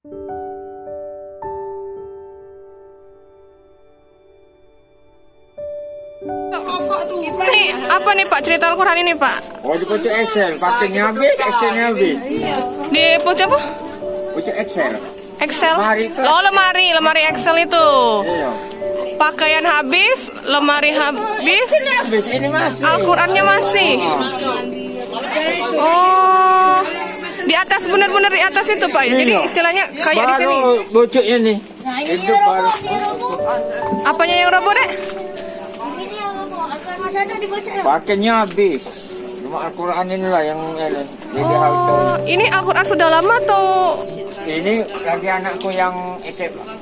Ini apa nih Pak cerita Al-Quran ini Pak? Oh, di pojok Excel, pakainya habis, Excelnya habis. Di pojok apa? Pojok Excel. Excel? Lemari itu. Oh lemari Excel itu. Iya. Pakaian habis, lemari habis, Habis ini masih. Al-Qurannya masih. Oh, di atas benar-benar di atas itu Pak ya. Jadi istilahnya kayak di sini. Baru bojoknya nih. Itu baru. Apanya yang roboh Dek? Pakainya habis. Cuma Al-Quran inilah yang ini. Jadi harus tahu. Oh, ini Al-Quran sudah lama atau? Ini lagi anakku yang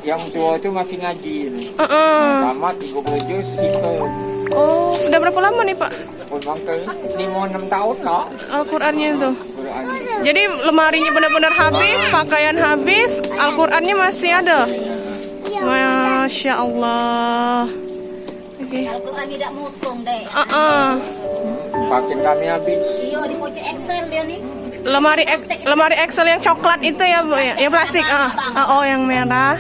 yang tua itu masih ngaji. Tamat 30 juz simpen. Oh, sudah berapa lama nih Pak? Pun mangkel 5-6 tahun lah. Al-Qurannya itu. Al-Quran. Jadi lemarinya benar-benar habis, pakaian habis, Al-Qurannya masih ada. Masya Allah. Oke. Al-Quran tidak motong deh. Pakai kami habis. Iya di pojok Excel dia nih. Lemari Excel yang coklat itu ya Bu ya, yang plastik. Oh yang merah.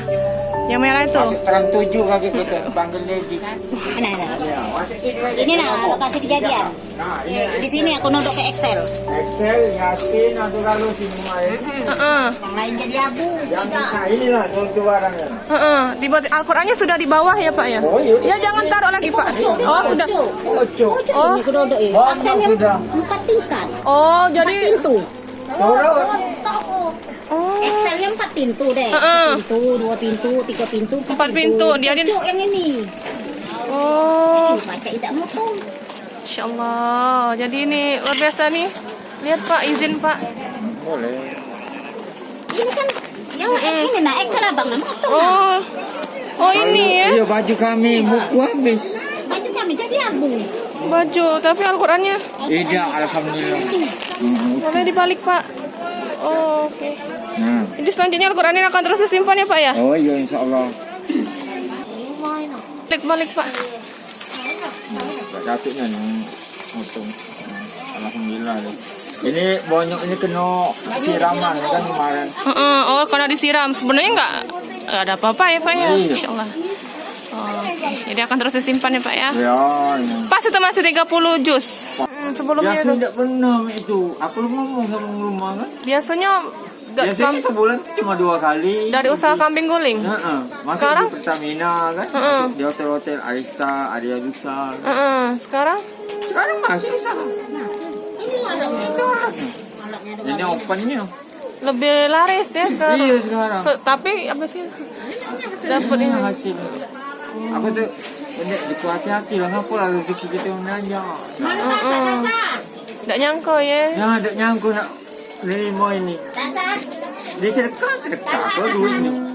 Yang merah itu. Masuk terang 7 kaki kita panggil Dedi. Ini nah lokasi kejadian. Nah, ini Di sini aku nodok ke Excel. Excel, Yasin, atau lalu semua ya. Yang lain jadi abu. Yang kita inilah itu barangnya. Di Al-Qurannya sudah di bawah ya Pak ya? Oh iya. Ya jangan taruh lagi Pak. Oh sudah. Ojo. Oh ini aku nodok ya. Oh, Aksennya sudah. 4 tingkat. Oh jadi. Pintu. Oh. Excelnya 4 pintu deh. 1 pintu, 2 pintu, 3 pintu, 4 pintu. Dia Pojok yang ini. Oh. Ini baca tidak motong. Insya Allah. Jadi ini luar biasa nih. Lihat Pak, izin Pak. Boleh. Ini kan yang ini nah Excel abang nah motong. Oh. Oh ini ya. Iya baju kami buku habis. Baju kami jadi abu. Baju, tapi Al-Qurannya Tidak, alhamdulillah. boleh dibalik Pak. Oh, oke. Nah. Jadi selanjutnya Al-Quran ini akan terus disimpan ya Pak ya? Oh iya insya Allah. Balik Pak. Datuknya nih untung. Alhamdulillah deh. Ini banyak ini kena siraman kan kemarin. Oh, karena disiram. Sebenarnya nggak ada apa-apa ya Pak ya? Iya. Insya Allah. Oh, jadi akan terus disimpan ya Pak ya? Ya. Ini. Pas itu masih 30 juz. Sebelumnya Ya itu. tidak pernah itu. Aku ngomong sama rumah kan. Biasanya nggak Biasanya sebulan tuh cuma 2 kali. dari usaha kambing guling. Masuk Sekarang? di Pertamina kan. Masuk di hotel-hotel Arista, Arya Dusa. Sekarang Sekarang masih usaha. Ini opennya. lebih laris ya sekarang. Iya sekarang. Tapi apa sih? Dapat ini. Hasil. Aku tuh bener hati-hati lah ngapa lah rezeki kita yang nanya. Nggak nyangka ya. Ya ada nyangkut nak nerima ini. Dasar. Di sedekah apa duitnya.